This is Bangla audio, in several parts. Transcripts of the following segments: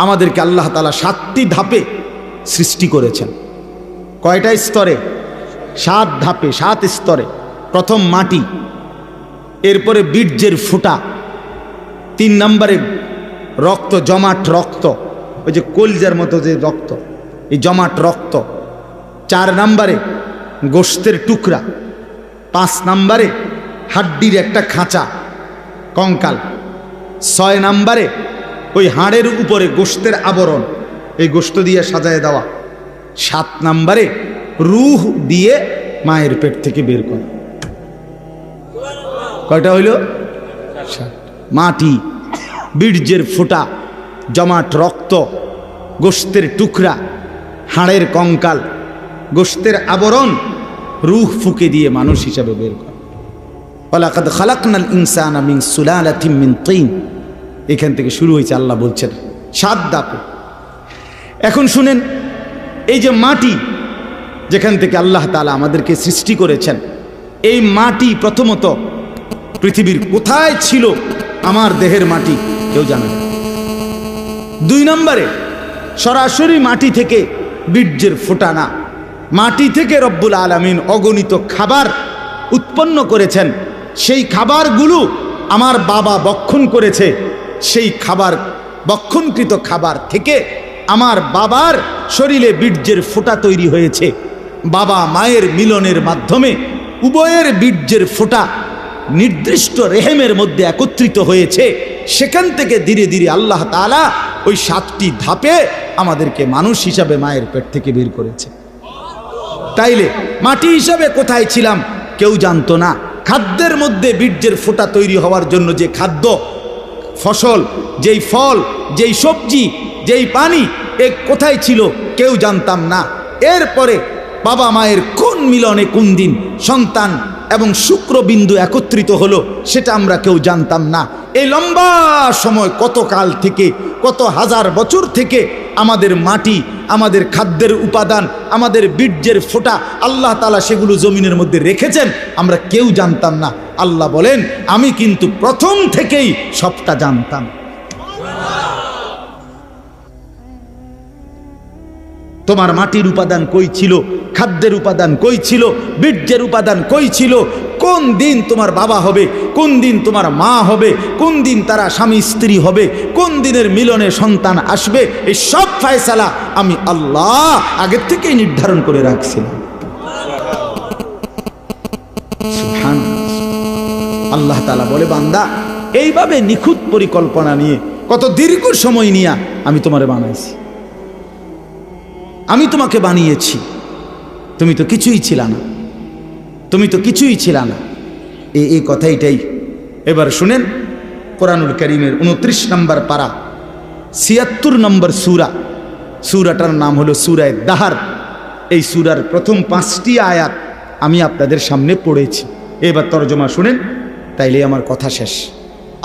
আমাদেরকে আল্লাহ তাআলা 7টি ধাপে সৃষ্টি করেছেন। কয়টা স্তরে? 7 ধাপে, 7 স্তরে। প্রথম মাটি, এরপরে বীর্যের ফুটা, 3 নম্বরে রক্ত, জমাট রক্ত, ওই যে কলজার মতো যে রক্ত, এই জমাট রক্ত। 4 নম্বরে গোশতের টুকরা। 5 নম্বরে হাড্ডির একটা খাঁচা, কঙ্কাল। 6 নম্বরে ওই হাড়ের উপরে গোশতের আবরণ, এই গোশত দিয়ে সাজায় দেওয়া। 7 নম্বরে রূহ দিয়ে মায়ের পেট থেকে বের করা। কয়টা হইল? 7। মাটি, বীর্যের ফোঁটা, জমাট রক্ত, গোশতের টুকরা, হাড়ের কঙ্কাল, গোশতের আবরণ, রূহ ফুঁকে দিয়ে মানুষ হিসাবে বের করা। ওয়ালাকাদ খালাকনাল ইনসানা মিন সুলালাতিন মিন তিন। এখান থেকে শুরু হয়েছে, আল্লাহ বলছেন 7 ধাপে। এখন শুনেন, এই যে মাটি যেখান থেকে আল্লাহ তাআলা আমাদেরকে সৃষ্টি করেছেন, এই মাটি প্রথমত পৃথিবীর কোথায় ছিল? আমার দেহের মাটি কেউ জানে না। 2 নম্বরে সরাসরি মাটি থেকে বীর্যের ফোঁটা না, মাটি থেকে রব্বুল আলামিন অগণিত খাবার উৎপন্ন করেছেন। সেই খাবারগুলো আমার বাবা বক্ষণ করেছে। সেই খাবার, বক্ষণকৃত খাবার থেকে আমার বাবার শরীরে বীর্যের ফোঁটা তৈরি হয়েছে। বাবা মায়ের মিলনের মাধ্যমে উভয়ের বীর্যের ফোঁটা নির্দিষ্ট রেহেমের মধ্যে একত্রিত হয়েছে। সেখান থেকে ধীরে ধীরে আল্লাহ তাআলা ওই 7টি ধাপে আমাদেরকে মানুষ হিসাবে মায়ের পেট থেকে বের করেছে। তাইলে মাটি হিসাবে কোথায় ছিলাম কেউ জানতো না। খাদ্যের মধ্যে বীর্যের ফোঁটা তৈরি হওয়ার জন্য যে খাদ্য, ফসল, যেই ফল, যেই সবজি, যেই পানি, এ কোথায় ছিল কেউ জানতাম না। এরপরে বাবা মায়ের কোন মিলনে কোন দিন সন্তান এবং শুক্রবিন্দু একত্রিত হলো সেটা আমরা কেউ জানতাম না। এই লম্বা সময়, কত কাল থেকে, কত হাজার বছর থেকে আমাদের মাটি, আমাদের খাদ্যের উপাদান, আমাদের বীর্যের ফোঁটা আল্লাহ তাআলা সেগুলো জমিনের মধ্যে রেখেছেন, আমরা কেউ জানতাম না। আল্লাহ বলেন, আমি কিন্তু প্রথম থেকেই সবটা জানতাম। তোমার মাটির উপাদান কই ছিল, খাদ্যের উপাদান কই ছিল, বীর্যের উপাদান কই ছিল, কোন দিন তোমার বাবা হবে, কোন দিন তোমার মা হবে, কোন দিন তারা স্বামী স্ত্রী হবে, কোন দিনের মিলনে সন্তান আসবে, এই সব ফয়সালা আমি আল্লাহ আগের থেকেই নির্ধারণ করে রাখছিলাম। সুবহানাল্লাহ। আল্লাহ তাআলা বলে, বান্দা, এইভাবে নিখুঁত পরিকল্পনা নিয়ে, কত দীর্ঘ সময় নিয়ে আমি তোমারে বানাইছি, আমি তোমাকে বানিয়েছি। তুমি তো কিছুই ছিল না, তুমি তো কিছুই ছিল না। এই কথাইটাই এবার শুনেন, কোরআনুল কারীমের 29 নম্বর পারা, 76 নম্বর সূরা। সূরাটার নাম হলো সূরা দাহর। এই সূরার প্রথম 5টি আয়াত আমি আপনাদের সামনে পড়েছি। এবার তরজমা শুনেন, তাইলে আমার কথা শেষ।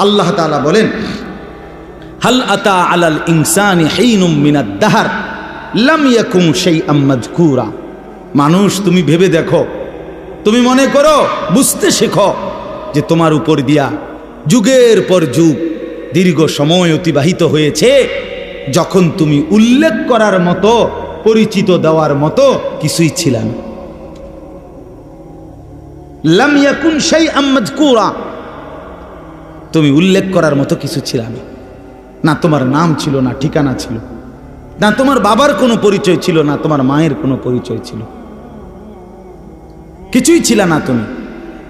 আল্লাহ তাআলা বলেন, হাল আতা আলাল ইনসানি হিনুম মিনাদ দাহর লাম ইয়াকুম শাইআম মাযকুরা। মানুষ, তুমি ভেবে দেখো, তুমি মনে করো, বুঝতে শেখো যে তোমার উপর দিয়া যুগের পর যুগ দীর্ঘ সময় অতিবাহিত হয়েছে যখন তুমি উল্লেখ করার মতো, পরিচিত দেওয়ার মতো কিছুই ছিল না। লাম ইয়াকুন শাইআম মাযকুরা, তুমি উল্লেখ করার মতো কিছু ছিল না। না তোমার নাম ছিল, না ঠিকানা ছিল, না তোমার বাবার কোনো পরিচয় ছিল, না তোমার মায়ের কোনো পরিচয় ছিল, কিছুই ছিল না তুমি।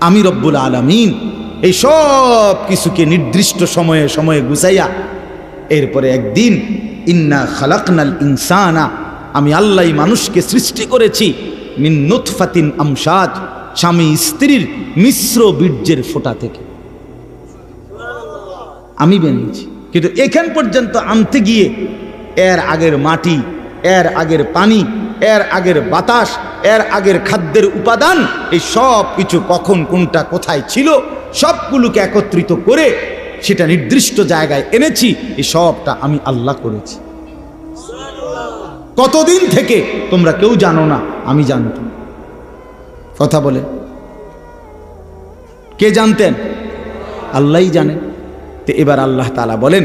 আমি রব্বুল আলামিন এই সব কিছুকে নির্দিষ্ট সময়ে সময়ে গুছাইয়া এরপরে একদিন, ইন্না খালাকনাল ইনসানা, আমি আল্লাহ মানুষকে সৃষ্টি করেছি, মিন নুতফাতিন আমশাজ, স্বামী স্ত্রীর মিশ্র বীর্যের ফোঁটা থেকে আমি বানিয়েছি। কিন্তু এখান পর্যন্ত আনতে গিয়ে এর আগের মাটি, এর আগের পানি, এর আগের বাতাস, এর আগের খাদ্যের উপাদান, এই সব কিছু কখন কোনটা কোথায় ছিল সবগুলোকে একত্রিত করে সেটা নির্দিষ্ট জায়গায় এনেছি। এই সবটা আমি আল্লাহ করেছি। কতদিন থেকে তোমরা কেউ জানো না, আমি জানতাম। কথা বলে, কে জানতেন? আল্লাহই জানেন। তো এবার আল্লাহ তাআলা বলেন,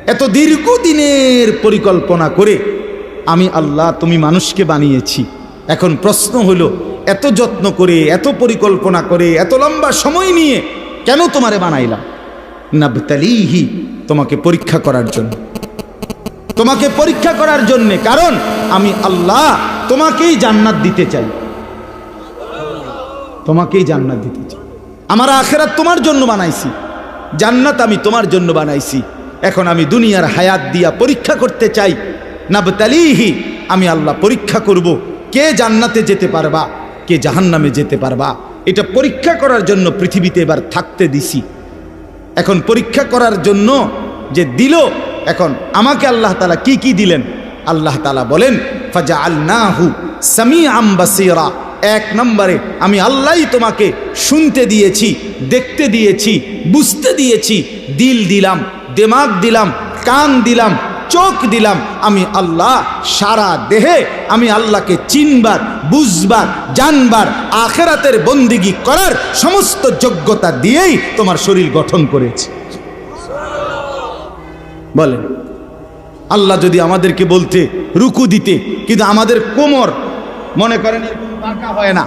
এত দীর্ঘদিনের পরিকল্পনা করে আমি আল্লাহ তুমি মানুষকে বানিয়েছি। এখন প্রশ্ন হলো, এত যত্ন করে, এত পরিকল্পনা করে, এত লম্বা সময় নিয়ে কেন তোমারে বানাইলাম? নাবতালিহি, তোমাকে পরীক্ষা করার জন্য, তোমাকে পরীক্ষা করার জন্যে। কারণ আমি আল্লাহ তোমাকেই জান্নাত দিতে চাই, তোমাকেই জান্নাত দিতে চাই। আমার আখিরাত তোমার জন্য বানাইছি, জান্নাত আমি তোমার জন্য বানাইছি। এখন আমি দুনিয়ার হায়াত দিয়া পরীক্ষা করতে চাই। নাবতালিহি, আমি আল্লাহ পরীক্ষা করব কে জান্নাতে যেতে পারবা, কে জাহান্নামে যেতে পারবা। এটা পরীক্ষা করার জন্য পৃথিবীতে এবার থাকতে দিছি। এখন পরীক্ষা করার জন্য যে দিল, এখন আমাকে আল্লাহ তাআলা কি কি দিলেন? আল্লাহ তাআলা বলেন ফাজআলনাহু সামিআম বাসীরা। এক নম্বরে আমি আল্লাহই তোমাকে শুনতে দিয়েছি, দেখতে দিয়েছি, বুঝতে দিয়েছি। দিল দিলাম, দিমাগ দিলাম, কান দিলাম, চোখ দিলাম। আমি আল্লাহ সারা দেহে আমি আল্লাহকে চিনবার, বুঝবার, জানবার, আখিরাতের বন্দিগি করার সমস্ত যোগ্যতা দিয়েই তোমার শরীর গঠন করেছি। বলেন, আল্লাহ যদি আমাদেরকে বলতে রুকু দিতে, কিন্তু আমাদের কোমর মনে করেন বাঁকা হয় না,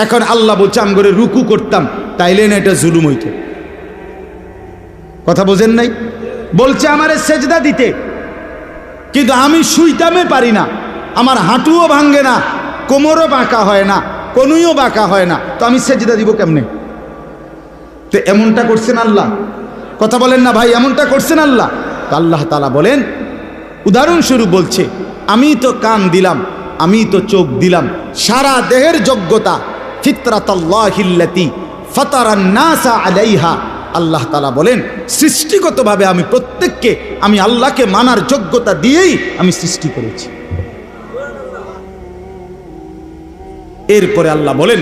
এখন আল্লাহ বলছে আমি করে রুকু করতাম, তাইলে না এটা জুলুম হইত? কথা বোঝেন নাই? বলছে আমারে সেজদা দিতে, কিন্তু আমি শুইতামে পারি না, আমার হাঁটুও ভাঙ্গে না, কোমরও বাঁকা হয় না, কনুইও বাঁকা হয় না, তো আমি সেজদা দিব কেমনে? তো এমনটা করছেন আল্লাহ? কথা বলেন না ভাই, এমনটা করছেন আল্লাহ? তো আল্লাহ তাআলা বলেন, উদাহরণস্বরূপ বলছে, আমি তো কান দিলাম, আমি তো চোখ দিলাম, সারা দেহের যোগ্যতা ফিতরাতাল্লাহিল্লাতী ফাতারান নাসা আলাইহা। আল্লাহ তাআলা বলেন, সৃষ্টিগতভাবে আমি প্রত্যেককে আমি আল্লাহকে মানার যোগ্যতা দিয়েই আমি সৃষ্টি করেছি। এরপরে আল্লাহ বলেন,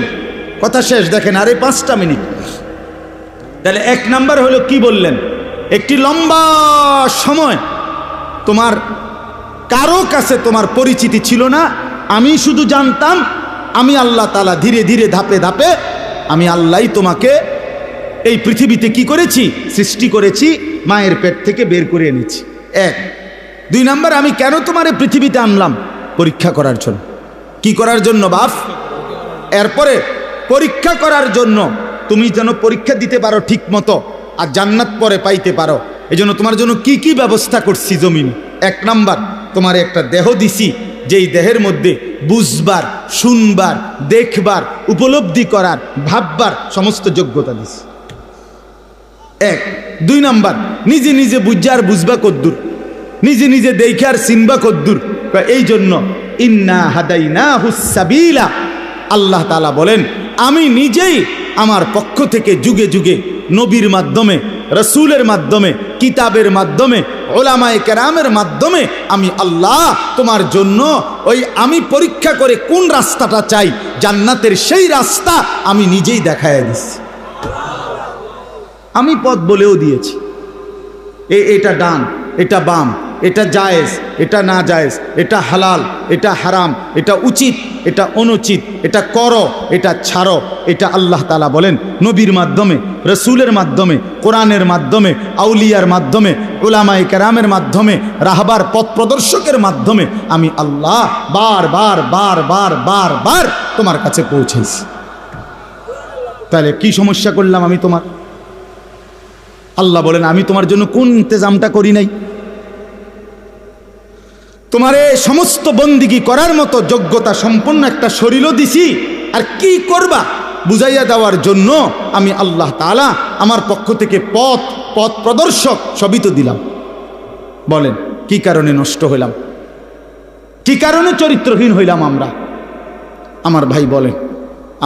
কথা শেষ, দেখেন আরে 5টা মিনিট। তাহলে 1 নাম্বার হলো কি বললেন? একটি লম্বা সময় তোমার কারো কাছে তোমার পরিচিতি ছিল না, আমি শুধু জানতাম আমি আল্লাহ তাআলা ধীরে ধীরে ধাপে ধাপে আমি আল্লাহই তোমাকে এই পৃথিবীতে কি করেছি? সৃষ্টি করেছি, মায়ের পেট থেকে বের করে এনেছি। 1। 2 নাম্বার, আমি কেন তোমার এই পৃথিবীতে আনলাম? পরীক্ষা করার জন্য। কি করার জন্য বাপ? এরপরে পরীক্ষা করার জন্য, তুমি যেন পরীক্ষা দিতে পারো ঠিক মতো আর জান্নাত পরে পাইতে পারো। এই জন্য তোমার জন্য কি কি ব্যবস্থা করছি জমিন। 1 নাম্বার, তোমার একটা দেহ দিছি, যেই দেহের মধ্যে বুঝবার, শুনবার, দেখবার, উপলব্ধি করার, ভাববার সমস্ত যোগ্যতা দিছি। 1। 2 নাম্বার, নিজে নিজে বুঝার বুঝবা কদ্দুর, নিজে নিজে দেখে আর চিনবা কদ্দুর। এই জন্য ইন্না হাদাইনাহুস সাবিলা, আল্লাহ তাআলা বলেন আমি নিজেই আমার পক্ষ থেকে যুগে যুগে নবীর মাধ্যমে, রসুলের মাধ্যমে, কিতাবের মাধ্যমে, ওলামায়ে কেরামের মাধ্যমে আমি আল্লাহ তোমার জন্য ওই আমি পরীক্ষা করে কোন রাস্তাটা চাই, জান্নাতের সেই রাস্তা আমি নিজেই দেখাইয়া দিচ্ছি। আমি পথ বলেও দিয়েছি, এটা ডান, এটা বাম, এটা জায়েজ, এটা না জায়েজ, এটা হালাল, এটা হারাম, এটা উচিত, এটা অনুচিত, এটা করো, এটা ছাড়ো। এটা আল্লাহ তাআলা বলেন নবীর মাধ্যমে, রসুলের মাধ্যমে, কোরআনের মাধ্যমে, আউলিয়ার মাধ্যমে, উলামায়ে কেরামের মাধ্যমে, রাহবার পথ প্রদর্শকের মাধ্যমে আমি আল্লাহ বারবার বারবার বারবার তোমার কাছে পৌঁছেছি। তাহলে কি সমস্যা করলাম আমি তোমার? আল্লাহ বলেন আমি তোমার জন্য কোন ইন্তজামটা করি নাই? তোমারে সমস্ত বন্দিগি করার মতো যোগ্যতা সম্পন্ন একটা শরীরও দিছি, আর কি করবা বুঝাইয়া দেওয়ার জন্য আমি আল্লাহ তাআলা আমার পক্ষ থেকে পথ প্রদর্শক সবই তো দিলাম। বলেন কি কারণে নষ্ট হইলাম? কি কারণে চরিত্রহীন হইলাম আমরা? আমার ভাই বলেন,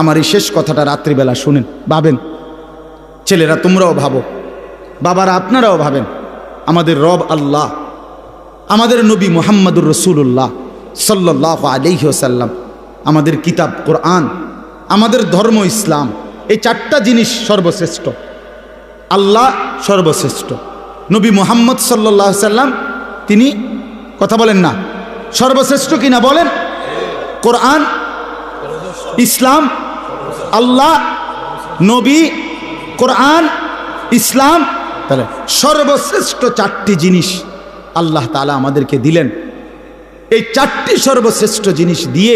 আমার এই শেষ কথাটা রাত্রিবেলা শুনেন, ভাবেন, ছেলেরা তোমরাও ভাবো, বাবারা আপনারাও ভাবেন। আমাদের রব আল্লাহ, আমাদের নবী মুহাম্মদুর রাসূলুল্লাহ সাল্লাল্লাহু আলাইহি ওয়াসাল্লাম, আমাদের কিতাব কোরআন, আমাদের ধর্ম ইসলাম, এই 4টা জিনিস সর্বশ্রেষ্ঠ। আল্লাহ সর্বশ্রেষ্ঠ, নবী মুহাম্মদ সাল্লাল্লাহু আলাইহি সাল্লাম তিনি, কথা বলেন না, সর্বশ্রেষ্ঠ কিনা বলেন? কোরআন, ইসলাম, আল্লাহ, নবী, কোরআন, ইসলাম, তাহলে সর্বশ্রেষ্ঠ 4টি জিনিস আল্লাহ তাআলা আমাদেরকে দিলেন। এই 4টি সর্বশ্রেষ্ঠ জিনিস দিয়ে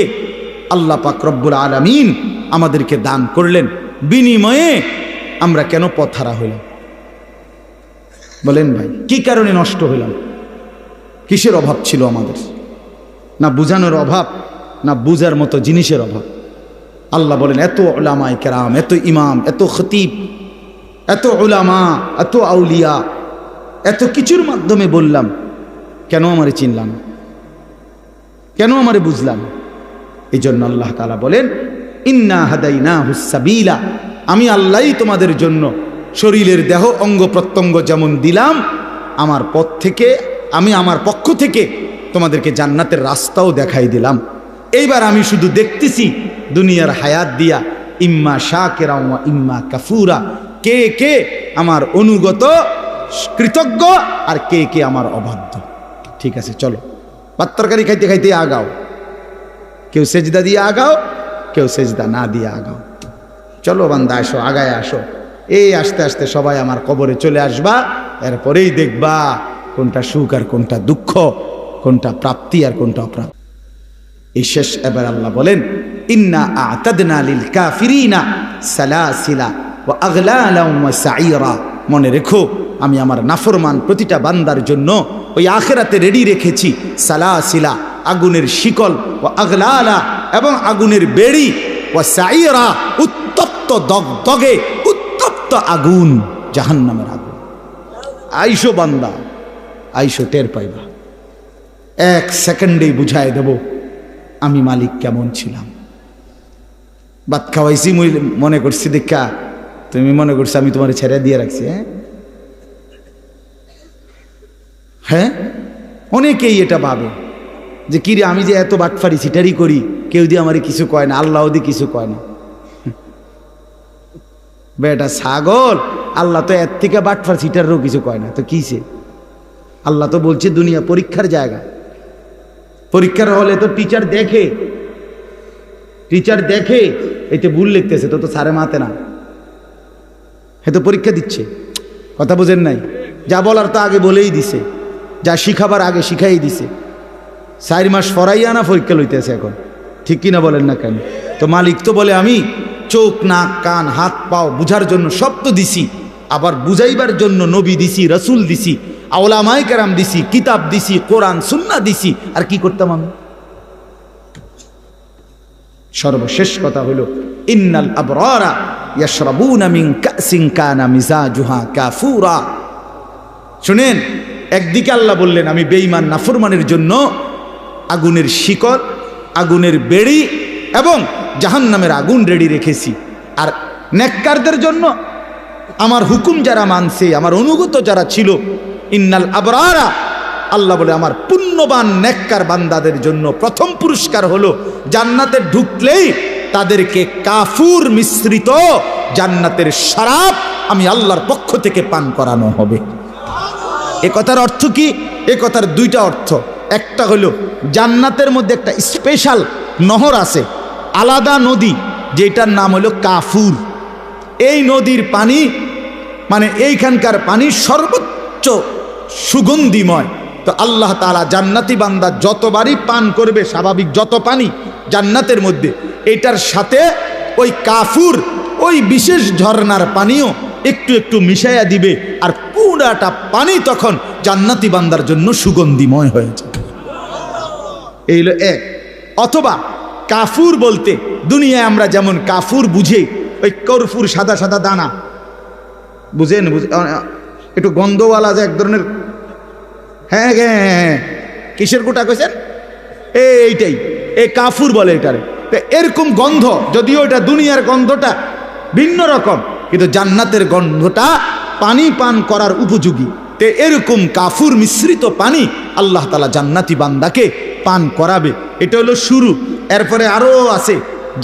আল্লাহ পাক রব্বুল আলামিন আমাদেরকে দান করলেন। বিনিময়ে আমরা কেন পথহারা হইলাম বলেন ভাই? কি কারণে নষ্ট হইলাম? কিসের অভাব ছিল আমাদের? না বুঝানোর অভাব, না বুঝার মতো জিনিসের অভাব। আল্লাহ বলেন এত উলামায়ে কেরাম, এত ইমাম, এত খতিব, এত উলামা, এত আউলিয়া, এত কিছুর মাধ্যমে বললাম, কেন আমারে চিনলাম, কেন আমারে বুঝলাম? এই জন্য আল্লাহ তাআলা বলেন ইন্না হাদাইনাহুস সাবিলা, আমি আল্লাহই তোমাদের জন্য শরীরের দেহ অঙ্গ প্রত্যঙ্গ যেমন দিলাম, আমার পথ থেকে, আমি আমার পক্ষ থেকে তোমাদেরকে জান্নাতের রাস্তাও দেখাই দিলাম। এইবার আমি শুধু দেখতেছি দুনিয়ার হায়াত দিয়া ইম্মা শাকিরা ওয়া ইম্মা কাফুরা, কে কে আমার অনুগত কৃতজ্ঞ আর কে কে আমার অবাধ্য। ঠিক আছে, চলো ভাত তরকারি খাইতে খাইতে আগাও, কেউ সেজদা দিয়ে আগাও, কেউ সেজদা না দিয়ে আগাও। চলো বান্দা আসো, আগায় আসো। এই আস্তে আস্তে সবাই আমার কবরে চলে আসবা, এরপরেই দেখবা কোনটা সুখ আর কোনটা দুঃখ, কোনটা প্রাপ্তি আর কোনটা অপ্রাপ্তি। এই শেষ এবার আল্লাহ বলেন ইন্না আ'তাদনা লিল কাফিরিনা সালাসিলা ওয়া আগলালাম ওয়া সাইরা, মনে রেখো আমি আমার নাফরমান প্রতিটা বান্দার জন্য ওই আখিরাতে রেডি রেখেছি সালাসিলা, আগুনের শিকল, ওয়া আগলালা, এবং আগুনের বেড়ি, ওয়া সাইরা, উত্তপ্ত দগদগে উত্তপ্ত আগুন, জাহান্নামের আগুন। আইসো বান্দা, আইসো, টের পাইবা। 1 সেকেন্ডেই বুঝায় দেব আমি মালিক কেমন ছিলাম। ভাত খাওয়াইছি মনে করছি দেখা, তুমি মনে করছো আমি তোমার ছেড়ে দিয়ে রাখছি। হ্যাঁ, অনেকেই এটা ভাবে যে কিরে আমি যে এত বাটফারি ছিটারি করি, কেউ দিয়ে আমারে কিছু কয় না, আল্লাহ দিয়ে কিছু কয় না। বেটা ছাগল, আল্লাহ তো এর থেকে বাটফার ছিটারও কিছু কয় না, তো কিসে? আল্লাহ তো বলছে দুনিয়া পরীক্ষার জায়গা। পরীক্ষার হলে তো টিচার দেখে, এতে ভুল লিখতেছে তো সারে মাতে না, হে তো পরীক্ষা দিচ্ছে। কথা বুঝেন নাই? যা বলার তো আগে বলেই দিছে, যা শিখাবার আগে শিখাই দিছে। 4 মাস ফরাইয়া না পরীক্ষা লইতেছে এখন, ঠিক কিনা বলেন না কেন? তো মালিক তো বলে আমি চোখ, নাক, কান, হাত, পাও বুঝার জন্য সব তো দিছি, আবার বুঝাইবার জন্য নবী দিছি, রসুল দিছি, উলামায়ে কেরাম দিছি, কিতাব দিছি, কোরআন সুন্নাহ দিছি। আর কি করতাম আমি? সর্বশেষ কথা হলো ইন্নাল আবরারা ইয়াশরাবুনা মিন কাসিন কানা মিজাজুহা কাফুরা। শুনেন, একদিকে আল্লাহ বললেন আমি বেঈমান নাফরমানের জন্য আগুনের শিকল, আগুনের বেড়ি এবং জাহান্নামের আগুন রেডি রেখেছি, আর নেককারদের জন্য আমার হুকুম যারা মানছে, আমার অনুগত যারা ছিল, ইন্নাল আবরারা, আল্লাহ বলে আমার পুণ্যবান নেককার বান্দাদের জন্য প্রথম পুরস্কার হলো জান্নাতে ঢুকলেই তাদেরকে কাফুর মিশ্রিত জান্নাতের শরাব আমি আল্লাহর পক্ষ থেকে পান করানো হবে। এ কথার অর্থ কি? এ কথার 2টা অর্থ। একটা হলো জান্নাতের মধ্যে একটা স্পেশাল নহর আছে, আলাদা নদী, যেটার নাম হলো কাফুর। এই নদীর পানি মানে এইখানকার পানি সর্বোচ্চ সুগন্ধিময়। তো আল্লাহ তাআলা জান্নাতি বান্দা যতবারই পান করবে, স্বাভাবিক যত পানি জান্নাতের মধ্যে, এটার সাথে ওই কাফুর, ওই বিশেষ ঝর্ণার পানিও একটু একটু মিশাইয়া দিবে, আর পুরাটা পানি তখন জান্নাতি বান্দার জন্য সুগন্ধিময় হয়ে যাবে। এই হলো এক। অথবা কাফুর বলতে দুনিয়ায় আমরা যেমন কাফুর বুঝে, ওই কর্পূর সাদা সাদা দানা বুঝেন, একটু গন্ধওয়ালা যে এক ধরনের, হ্যাঁ হ্যাঁ হ্যাঁ, কিসের গোটা কইছেন? এইটাই, এই কাফুর বলে এটারে। তো এরকম গন্ধ, যদিও এটা দুনিয়ার গন্ধটা ভিন্ন রকম, কিন্তু জান্নাতের গন্ধটা পানি পান করার উপযোগী। তো এরকম কাফুর মিশ্রিত পানি আল্লাহ তাআলা জান্নাতি বান্দাকে পান করাবে। এটা হলো শুরু। এরপরে আরো আছে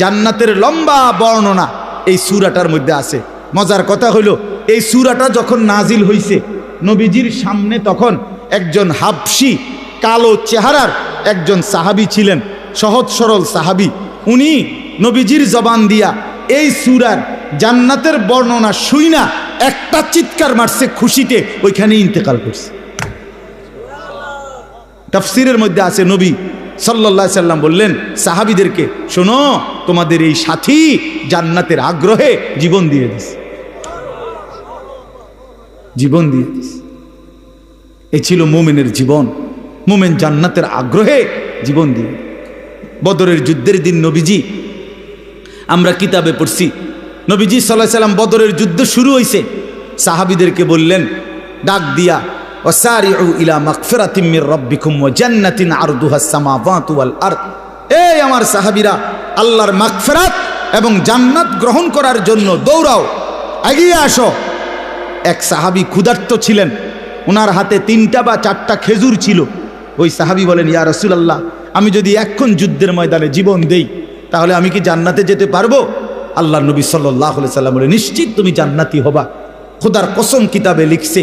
জান্নাতের লম্বা বর্ণনা এই সূরাটার মধ্যে আছে। মজার কথা হলো এই সূরাটা যখন নাজিল হইছে নবীজির সামনে, তখন একজন হাবশি কালো চেহারার একজন সাহাবী ছিলেন, সহজ সরল সাহাবী। উনি নবীজির জবান দিয়া এই সূরার জান্নাতের বর্ণনা শুইনা একটা চিৎকার মারছে খুশিতে, ওইখানে ইন্তেকাল করছে। তাফসীরের মধ্যে আছে নবী সাল্লাল্লাহু আলাইহি সাল্লাম বললেন সাহাবীদেরকে, শোনো তোমাদের এই সাথী জান্নাতের আগ্রহে জীবন দিয়ে দিছে, জীবন দিয়ে দিছে। এই ছিল মুমিনের জীবন। মুমিন জান্নাতের আগ্রহে জীবন দিয়ে। বদরের যুদ্ধের দিন নবীজি, আমরা কিতাবে পড়ছি, নবীজি সাল্লাল্লাহু আলাইহি সাল্লাম বদরের যুদ্ধ শুরু হয়েছে, সাহাবীদেরকে বললেন ডাক দিয়া, ওয়াসারিউ ইলা মাগফিরাতিম মির রাব্বিকুম ওয়া জান্নাতিন আরদুহাস সামাওয়াতু ওয়াল আরদ। এই আমার সাহাবীরা, আল্লাহর মাগফিরাত এবং জান্নাত গ্রহণ করার জন্য দৌড়াও, এগিয়ে আসো। এক সাহাবী ক্ষুধার্ত ছিলেন, ওনার হাতে 3টা বা 4টা খেজুর ছিল। ওই সাহাবী বলেন, ইয়া রাসূলুল্লাহ, আমি যদি এখন যুদ্ধের ময়দানে জীবন দেই তাহলে আমি কি জান্নাতে যেতে পারবো? আল্লাহর নবী সাল্লাল্লাহু আলাইহি সাল্লাম বলে, নিশ্চিত তুমি জান্নাতি হবা, খোদার কসম কিতাবে লিখছে।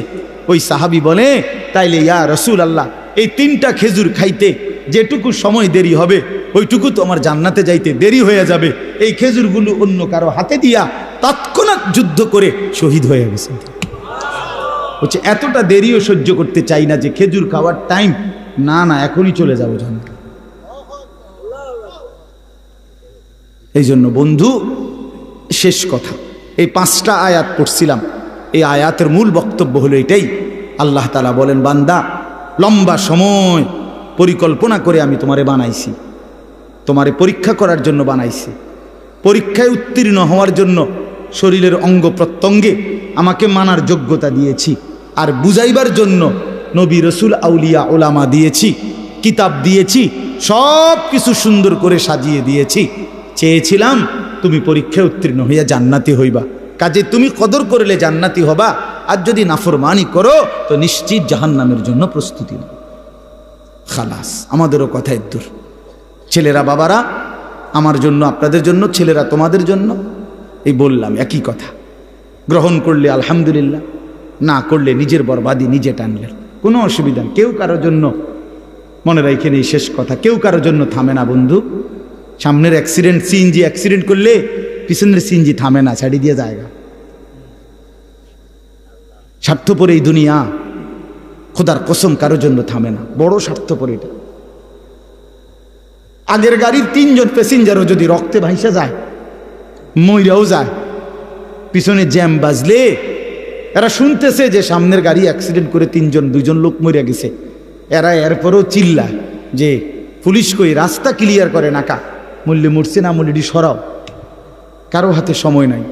ওই সাহাবী বলে, তাইলে ইয়া রাসূলুল্লাহ, এই 3টা খেজুর খাইতে যেটুকু সময় দেরি হবে ওইটুকু তো আমার জান্নাতে যাইতে দেরি হয়ে যাবে। এই খেজুরগুলো অন্য কারো হাতে দিয়া তৎক্ষণাৎ যুদ্ধ করে শহীদ হয়ে গেছে। হচ্ছে এতটা দেরিও সহ্য করতে চাই না যে খেজুর খাওয়ার টাইম, না না এখনই চলে যাবো জান্নাতে। এই জন্য বন্ধু, শেষ কথা, এই 5টা আয়াত পড়ছিলাম, এই আয়াতের মূল বক্তব্য হলো এটাই। আল্লাহ তাআলা বলেন, বান্দা লম্বা সময় পরিকল্পনা করে আমি তোমারে বানাইছি, তোমারে পরীক্ষা করার জন্য বানাইছি, পরীক্ষায় উত্তীর্ণ হওয়ার জন্য শরীরের অঙ্গ প্রত্যঙ্গে আমাকে মানার যোগ্যতা দিয়েছি, আর বুঝাইবার জন্য নবী রসুল আউলিয়া ওলামা দিয়েছি, কিতাব দিয়েছি, সব কিছু সুন্দর করে সাজিয়ে দিয়েছি। চেয়েছিলাম তুমি পরীক্ষায় উত্তীর্ণ হইয়া জান্নাতি হইবা, কাজে তুমি কদর করলে জান্নাতি হবা, আর যদি নাফরমানি করো তো নিশ্চিত জাহান্নামের জন্য প্রস্তুতি নাও। খালাস, আমাদেরও কথায় দূর। ছেলেরা বাবারা আমার জন্য, আপনাদের জন্য, ছেলেরা তোমাদের জন্য, এই বললাম একই কথা। গ্রহণ করলে আলহামদুলিল্লাহ, না করলে নিজের বরবাদি নিজে টানলেন, কোনো অসুবিধা নেই। কেউ কারোর জন্য, মনে রাখেন এই শেষ কথা, কেউ কারোর জন্য থামে না বন্ধু। সামনের অ্যাক্সিডেন্ট, সিএনজি অ্যাক্সিডেন্ট করলে পিছনের সিএনজি থামে না, ছাড়ি দিয়ে জায়গা। স্বার্থপর এই দুনিয়া, খোদার কসম কারোর জন্য থামে না, বড় স্বার্থপর এটা। আগের গাড়ির 3 জন প্যাসেঞ্জারও যদি রক্তে ভাইসা যায়, মইরাও যায়, পিছনে জ্যাম বাজলে এরা শুনতেছে যে সামনের গাড়ি অ্যাক্সিডেন্ট করে 2জন লোক মরে গেছে, এরা এরপরও চিল্লায় যে পুলিশ কই, রাস্তা ক্লিয়ার করে নাকা, মূল্যে মরছে না মূল্যটি সরাও। কারো হাতে সময় নাই।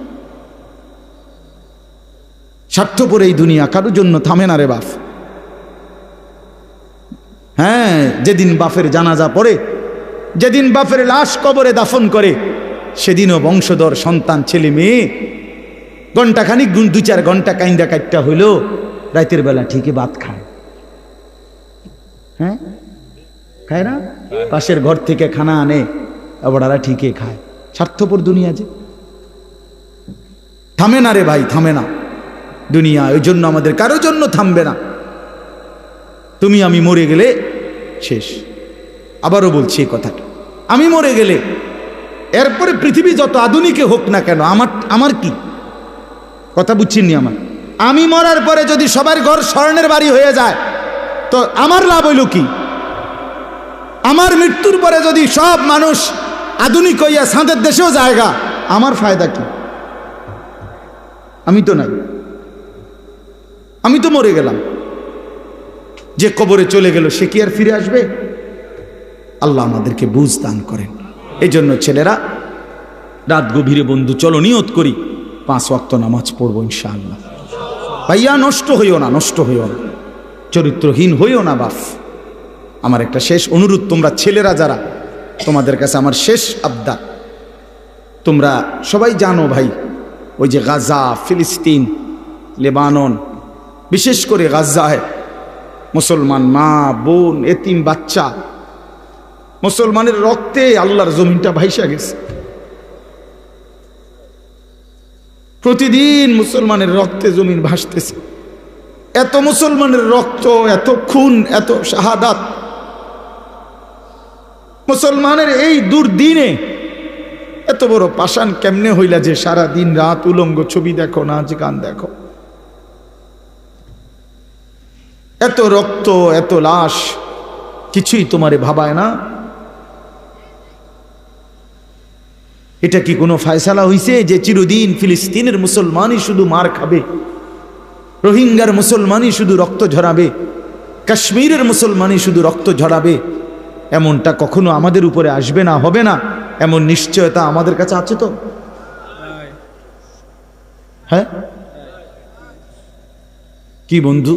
স্বার্থপর এই দুনিয়া, কারোর জন্য থামে না রে বাপ। হ্যাঁ, যেদিন বাপের জানাজা পড়ে, যেদিন বাপের লাশ কবরে দাফন করে, সেদিনও বংশধর সন্তান ছেলে মেয়ে ঘণ্টাখানিক 2-4 ঘন্টা কাইন্দা কাটটা হইলো, রাতের বেলা ঠিকই ভাত খায়। হ্যাঁ, খায় না? পাশের ঘর থেকে খানা আনে, ওরা ঠিকই খায়। স্বার্থপর দুনিয়া যে, থামে না রে ভাই, থামে না দুনিয়া। ওই জন্য আমাদের কারোর জন্য থামবে না। তুমি আমি মরে গেলে শেষ। আবারও বলছি এই কথাটা, আমি মরে গেলে এরপরে পৃথিবী যত আধুনিকে হোক না কেন, আমার কি কথা বুঝছেন নি? আমি মরার পরে যদি সবার ঘর স্বর্ণের বাড়ি হয়ে যায় তো আমার লাভ হইল কি? আমার মৃত্যুর পরে যদি সব মানুষ আধুনিক হইয়া সাঁদের দেশেও জায়গা, আমার ফায়দা কি? আমি তো নাই, আমি তো মরে গেলাম। যে কবরে চলে গেল সে কি আর ফিরে আসবে? আল্লাহ আমাদেরকে বুঝ দান করেন। এই জন্য ছেলেরা, রাত গভীরে বন্ধু চলো নিয়ত করি 5 ওয়াক্ত নামাজ পড়বো ইনশাআল্লাহ। ভাইয়া নষ্ট হইও না, নষ্ট হইও না, চরিত্রহীন হইও না বাপ। আমার একটা শেষ অনুরোধ, তোমরা ছেলেরা যারা, তোমাদের কাছে আমার শেষ আবদার, তোমরা সবাই জানো ভাই, ওই যে গাজা, ফিলিস্তিন, লেবানন, বিশেষ করে গাজায় মুসলমান মা বোন, এতিম বাচ্চা, মুসলমানের রক্তে আল্লাহর জমিনটা ভাইসা গেছে। প্রতিদিন মুসলমানের রক্তে জমিন ভাসতেছে। এত মুসলমানের রক্ত, এত খুন, এত শাহাদাত, মুসলমানের এই দুর্দিনে এত বড় পাষাণ কেমনে হইলা যে সারা দিন রাত উলঙ্গ ছবি দেখো, নাচ গান দেখো? এত রক্ত, এত লাশ, কিছুই তোমারে ভাবায় না? এটা কি কোনো ফয়সালা হইছে যে চিরদিন ফিলিস্তিনের মুসলমানই শুধু মার খাবে, রোহিঙ্গার মুসলমানই শুধু রক্ত ঝরাবে, কাশ্মীরের মুসলমানই শুধু রক্ত ঝরাবে? এমনটা কখনো আমাদের উপরে আসবে না, হবে না, এমন নিশ্চয়তা আমাদের কাছে আছে তো? হ্যাঁ কি বন্ধু,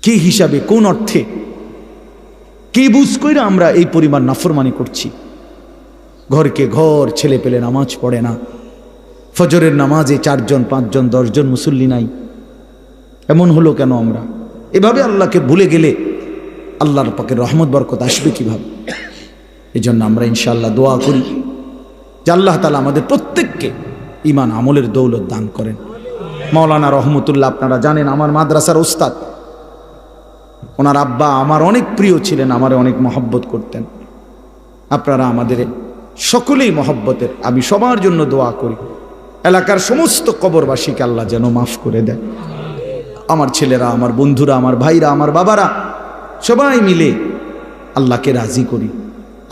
কি হিসাবে, কোন অর্থে, কি বুঝ কইরা আমরা এই পরিমাণ নাফরমানি করছি? ঘরকে ঘর ছেলে পেলে নামাজ পড়ে না, ফজরের নামাজে 4 জন 5 জন 10 জন মুসল্লি নাই। এমন হলো কেন? আমরা এভাবে আল্লাহকে ভুলে গেলে আল্লাহর পাকের রহমত বরকত আসবে কিভাবে? এই জন্য আমরা ইনশাআল্লাহ দোয়া করি যে আল্লাহ তাআলা আমাদের প্রত্যেককে ঈমান আমলের দৌলত দান করেন। মাওলানা রহমতুল্লাহ আপনারা জানেন আমার মাদ্রাসার ওস্তাদ, ওনার আব্বা আমার অনেক প্রিয় ছিলেন, আমারে অনেক মহব্বত করতেন। আপনারা আমাদের সকলেই মহব্বতের, আমি সবার জন্য দোয়া করি এলাকার সমস্ত কবরবাসীকে আল্লাহ যেন মাফ করে দেয়। আমার ছেলেরা, আমার বন্ধুরা, আমার ভাইরা, আমার বাবারা সবাই মিলে আল্লাহকে রাজি করি।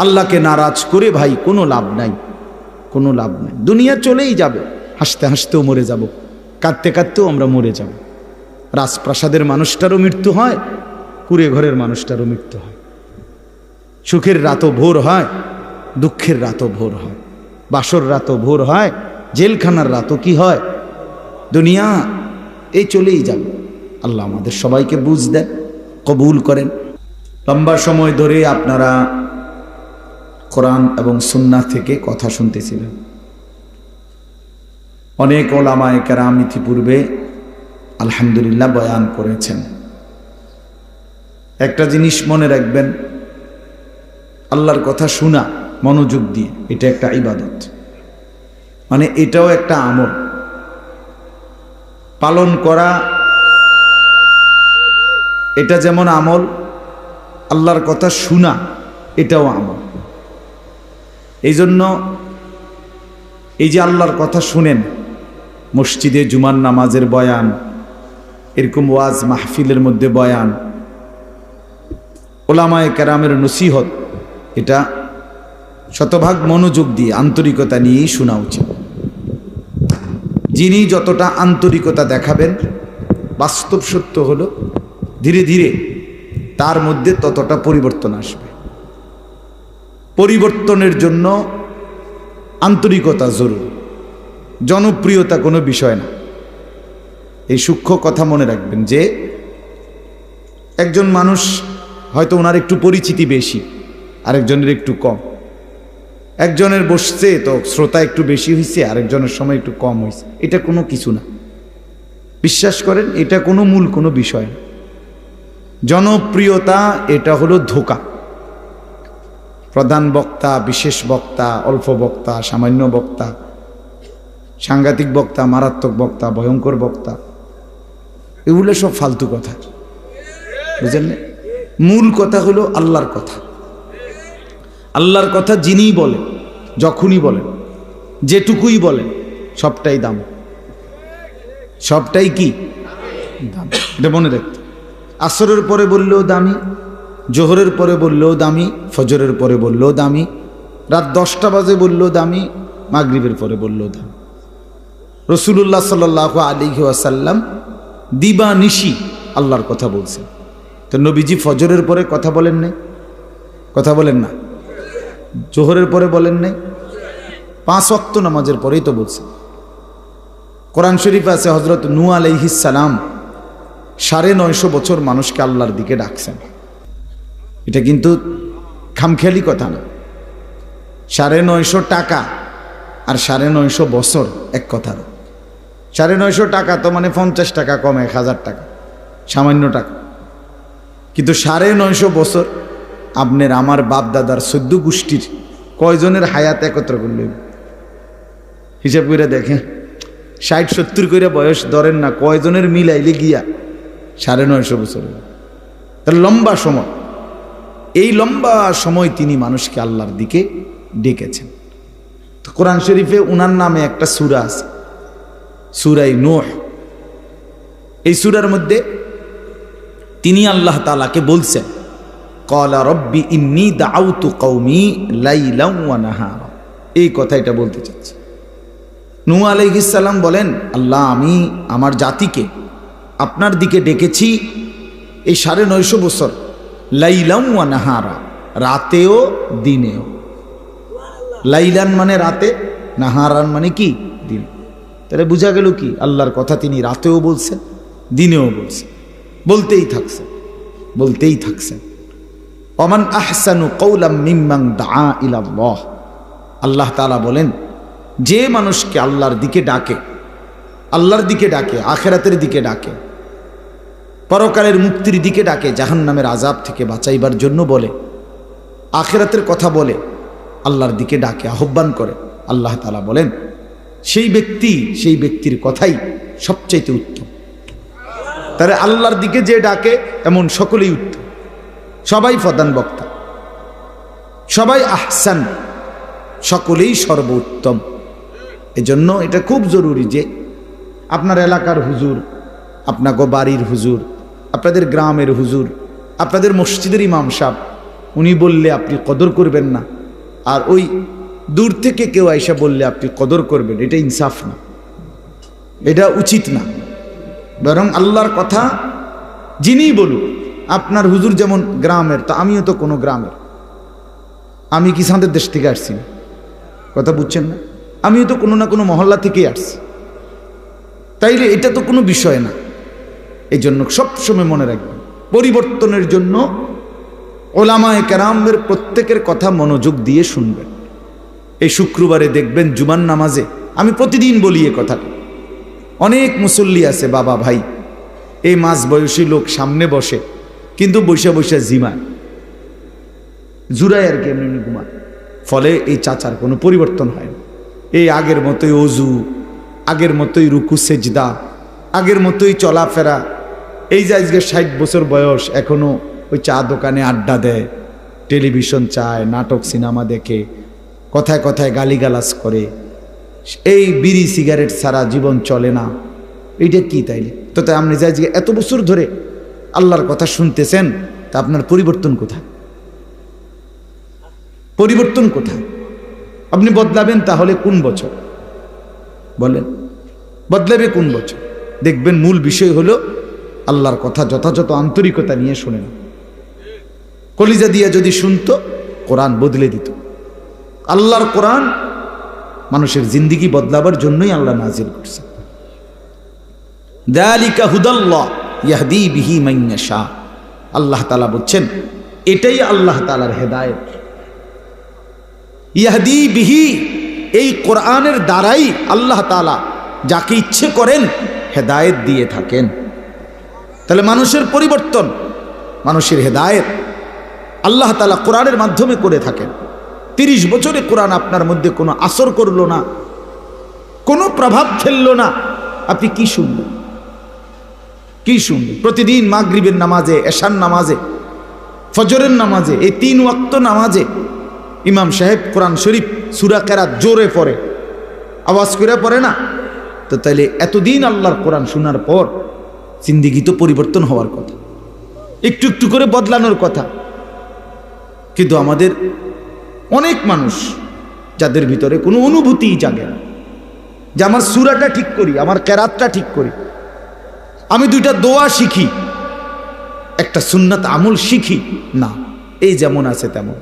আল্লাহকে নারাজ করে ভাই কোনো লাভ নাই, কোনো লাভ নাই। দুনিয়া চলেই যাবে, হাসতে হাসতেও মরে যাব, কাঁদতে কাঁদতেও আমরা মরে যাব। রাজপ্রাসাদের মানুষটারও মৃত্যু হয়, কুড়ে ঘরের মানুষটারও মৃত্যু হয়। সুখের রাতও ভোর হয়, দুঃখের রাতও ভোর হয়, বাসর রাতও ভোর হয়, জেলখানার রাতও কি হয়? দুনিয়া এই চলেই যাবে। আল্লাহ আমাদের সবাইকে বুঝ দেন, কবুল করেন। লম্বা সময় ধরে আপনারা কোরআন এবং সুন্নাহ থেকে কথা শুনতেছিলেন। অনেক ওলামায়ে কেরাম ইতিপূর্বে আলহামদুলিল্লাহ বয়ান করেছেন। একটা জিনিস মনে রাখবেন, আল্লাহর কথা শোনা মনোযোগ দিয়ে, এটা একটা ইবাদত, মানে এটাও একটা আমল। পালন করা এটা যেমন আমল, আল্লাহর কথা শোনা এটাও আমল। এই জন্য এই যে আল্লাহর কথা শুনেন, মসজিদে জুমার নামাজের বয়ান, এরকম ওয়াজ মাহফিলের মধ্যে বয়ান, ওলামায়ে কেরামের নসিহত, এটা শতভাগ মনোযোগ দিয়ে আন্তরিকতা নিয়েই শোনা উচিত। যিনি যতটা আন্তরিকতা দেখাবেন, বাস্তব সত্য হলো ধীরে ধীরে তার মধ্যে ততটা পরিবর্তন আসবে। পরিবর্তনের জন্য আন্তরিকতা জরুরি, জনপ্রিয়তা কোনো বিষয় না। এই সূক্ষ্ম কথা মনে রাখবেন যে একজন মানুষ হয়তো ওনার একটু পরিচিতি বেশি, আরেকজনের একটু কম। একজনের বসছে তো শ্রোতা একটু বেশি হয়েছে, আরেকজনের সময় একটু কম হয়েছে, এটা কোনো কিছু না। বিশ্বাস করেন, এটা কোনো মূল কোনো বিষয় না। জনপ্রিয়তা এটা হলো ধোঁকা। প্রধান বক্তা, বিশেষ বক্তা, অল্প বক্তা, সামান্য বক্তা, সাংঘাতিক বক্তা, মারাত্মক বক্তা, ভয়ঙ্কর বক্তা, এগুলো সব ফালতু কথা, বুঝলেন? মূল কথা হলো আল্লাহর কথা। আল্লাহর কথা যিনিই বলেন, যখনই বলেন, যেটুকুই বলেন, সবটাই দাম, সবটাই কি দাম। এটা মনে রাখতে, আসরের পরে বললেও দামি, জোহরের পরে বললেও দামি, ফজরের পরে বললেও দামি, রাত 10টা বাজে বললেও দামি, মাগরিবের পরে বললেও দামি। রাসূলুল্লাহ সাল্লাল্লাহু আলাইহি ওয়াসাল্লাম দিবানিশি আল্লাহর কথা বলছেন। তো নবীজি ফজরের পরে কথা বলেন নাই? কথা বলেন না? জোহরের পরে বলেন নাই? 5 ওয়াক্ত নামাজের পরেই তো বলছেন। কোরআন শরীফে আছে হযরত নূহ আলাইহিস সালাম 950 বছর মানুষকে আল্লাহর দিকে ডাকছেন। এটা কিন্তু খামখেয়ালি কথা না। 950 টাকা আর 950 বছর এক কথা না। 950 টাকা তো মানে 50 টাকা কম, 1000 টাকা, সামান্য টাকা। কিন্তু 950 বছর আপনার আমার বাপ দাদার 14 গোষ্ঠীর কয়জনের হায়াত একত্র করলে হিসাব করে দেখেন। 60-70 করে বয়স ধরেন না, কয়জনের মিলাইলে গিয়া 950 বছর। তার লম্বা সময়, এই লম্বা সময় তিনি মানুষকে আল্লাহর দিকে ডেকেছেন। তো কোরআন শরীফে উনার নামে একটা সূরা আছে, সূরা নূহ। এই সূরার মধ্যে তিনি আল্লাহ তাআলাকে বলছেন, ক্বালা রব্বি ইন্নী দাআউতু কওমি লাইলান ওয়া নাহারা। এই কথাটা বলতে চাচ্ছি। নূহ আলাইহিস সালাম বলেন, আল্লাহ আমি আমার জাতিকে আপনার দিকে ডেকেছি এই 950 বছর, লাইলান ওয়া নাহারা, রাতেও দিনেও। লাইলান মানে রাতে, নাহারান মানে কি দিন। তাহলে বোঝা গেল কি আল্লাহর কথা তিনি রাতেও বলছেন, দিনেও বলছেন, বলতেই থাকছেন, বলতেই থাকছেন। ওমান আহসানু কওলাম মিম্মান দাআ ইলাল্লাহ। আল্লাহ তাআলা বলেন, যে মানুষকে আল্লাহর দিকে ডাকে, আল্লাহর দিকে ডাকে, আখিরাতের দিকে ডাকে, পরকালের মুক্তির দিকে ডাকে, জাহান্নামের আযাব থেকে বাঁচাইবার জন্য বলে, আখিরাতের কথা বলে, আল্লাহর দিকে ডাকে, আহ্বান করে, আল্লাহ তাআলা বলেন সেই ব্যক্তির কথাই সবচাইতে উত্তম। তাহলে আল্লাহর দিকে যে ডাকে এমন সকলেই উত্তম, সবাই প্রধান বক্তা, সবাই আহসান, সকলেই সর্বোত্তম। এজন্য এটা খুব জরুরি যে আপনার এলাকার হুজুর, আপনাকে বাড়ির হুজুর, আপনাদের গ্রামের হুজুর, আপনাদের মসজিদের ইমাম সাহেব, উনি বললে আপনি কদর করবেন না, আর ওই দূর থেকে কেউ আইসা বললে আপনি কদর করবেন, এটা ইনসাফ না, এটা উচিত না। বরং আল্লাহর কথা যিনিই বলুক, আপনার হুজুর যেমন গ্রামের, তা আমিও তো কোনো গ্রামের, আমি কি সাঁদের দেশ থেকে আসছি না, কথা বুঝছেন না, আমিও তো কোনো না কোনো মহল্লা থেকেই আসছি, তাইলে এটা তো কোনো বিষয় না। এই জন্য সবসময় মনে রাখবেন, পরিবর্তনের জন্য ওলামায়ে কেরামের প্রত্যেকের কথা মনোযোগ দিয়ে শুনবেন। এই শুক্রবারে দেখবেন জুমার নামাজে, আমি প্রতিদিন বলি এ কথাটা, অনেক মুসল্লি আছে বাবা ভাই, এই মাঝ বয়সী লোক সামনে বসে কিন্তু বৈশা বৈশা জিমায়, জুড়ায় আর কি, এমনি ঘুমায়। ফলে এই চাচার কোনো পরিবর্তন হয় না। এই আগের মতোই অজু, আগের মতোই রুকু সেজদা, আগের মতোই চলাফেরা। এই যে আজকে 60 বছর বয়স, এখনো ওই চা দোকানে আড্ডা দেয়, টেলিভিশন চায়, নাটক সিনেমা দেখে, কথায় কথায় গালিগালাজ করে, এই বিড়ি সিগারেট ছাড়া জীবন চলে না। এইটা কি তাইলে? তো তাই আপনি যাই যে এত বছর ধরে আল্লাহর কথা শুনতেছেন, তা আপনার পরিবর্তন কোথায়? পরিবর্তন কোথায়? আপনি বদলাবেন তাহলে কোন বছর বলেন? বদলাবে কোন বছর? দেখবেন মূল বিষয় হলো আল্লাহর কথা যথাযথ আন্তরিকতা নিয়ে শুনেন। কলিজা দিয়ে যদি শুনতো, কোরআন বদলে দিত। আল্লাহর কোরআন মানুষের জিন্দেগি বদলাবার জন্যই আল্লাহ নাজিল করছে। যালিকা হুদাল্লাহ ইয়াহদি বিহি মান ইয়াশা। আল্লাহ তাআলা বলছেন এটাই আল্লাহ তাআলার হেদায়েত। ইয়াহদি বিহি, এই কোরআনের দ্বারাই আল্লাহ তাআলা যাকে ইচ্ছে করেন হেদায়েত দিয়ে থাকেন। তাহলে মানুষের পরিবর্তন, মানুষের হেদায়েত আল্লাহ তাআলা কোরআনের মাধ্যমে করে থাকেন। 30 বছরে কোরআন আপনার মধ্যে কোনো আসর করলো না, কোনো প্রভাব ফেললো না, আপনি কি শুনবেন? কি শুনবেন? প্রতিদিন মাগরিবের নামাজে, এশার নামাজে, ফজরের নামাজে, এই 3 ওয়াক্ত নামাজে ইমাম সাহেব কোরআন শরীফ সূরা কেরাত জোরে পড়ে, আওয়াজ করে পড়ে না? তো তাইলে এতদিন আল্লাহর কোরআন শোনার পর জিন্দেগি তো পরিবর্তন হওয়ার কথা, একটু একটু করে বদলানোর কথা। কিন্তু আমাদের অনেক মানুষ যাদের ভিতরে কোনো অনুভূতিই জাগে না যে আমার সূরাটা ঠিক করি, আমার কেরাতটা ঠিক করি, আমি 2টা দোয়া শিখি, একটা সুন্নাত আমল শিখি না। এই যেমন আছে তেমন,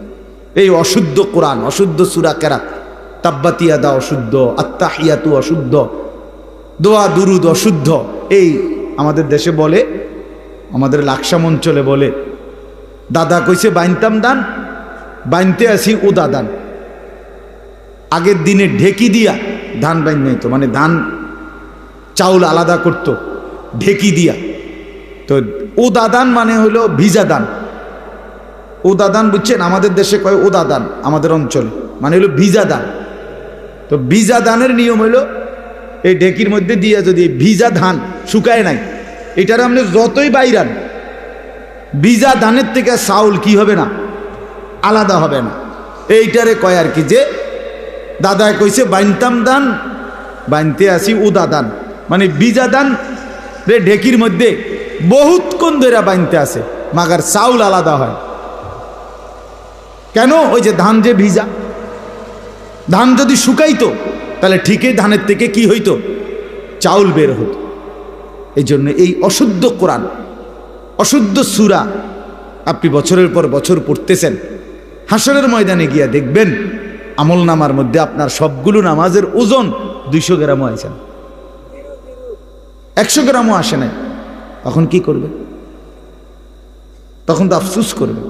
এই অশুদ্ধ কোরআন, অশুদ্ধ সূরা কেরাত, তাব্বাত ইয়াদা অশুদ্ধ, আত্তাহিয়াতু অশুদ্ধ, দোয়া দুরুদ অশুদ্ধ। এই আমাদের দেশে বলে, আমাদের লাকসাম অঞ্চলে বলে, দাদা কইছে বাইনতাম দান, বাইনতে আসি ও দাদান। আগের দিনে ঢেকি দিয়া ধান বাইন নাই তো, মানে ধান চাউল আলাদা করতো ঢেকি দিয়া। তো ও দাদান মানে হলো ভিজা দান। ও দাদান বুঝছেন? আমাদের দেশে কয় ও দাদান, আমাদের অঞ্চলে মানে হলো ভিজা দান। তো ভিজা দানের নিয়ম হলো এই ঢেকির মধ্যে দিয়া যদি ভিজা ধান শুকায় নাই, এটার আপনি যতই বাইরান, ভিজা ধানের থেকে চাউল কি হবে না, আলাদা হবে না। এইটারে কয় আর কি যে দাদায় কইছে বাইনতাম দান, বাইনতে আসি ও দাদান, মানে ভিজা দান রে ঢেকির মধ্যে বহুতক্ষণ ধরে বাঁধতে আছে, মাগার চাউল আলাদা হয় কেন? ওই যে ধান যে ভিজা, ধান যদি শুকাইতো তাহলে ঠিকই ধানের থেকে কি হইতো? চাউল বের হতো। এই জন্য এই অশুদ্ধ কোরআন, অশুদ্ধ সূরা আপনি বছরের পর বছর পড়তেছেন, হাসরের ময়দানে গিয়া দেখবেন আমল নামার মধ্যে আপনার সবগুলো নামাজের ওজন 200 গ্রামও আছে না, 100 গ্রামও আসে নাই। তখন কি করবে? তখন তো আফসোস করবে।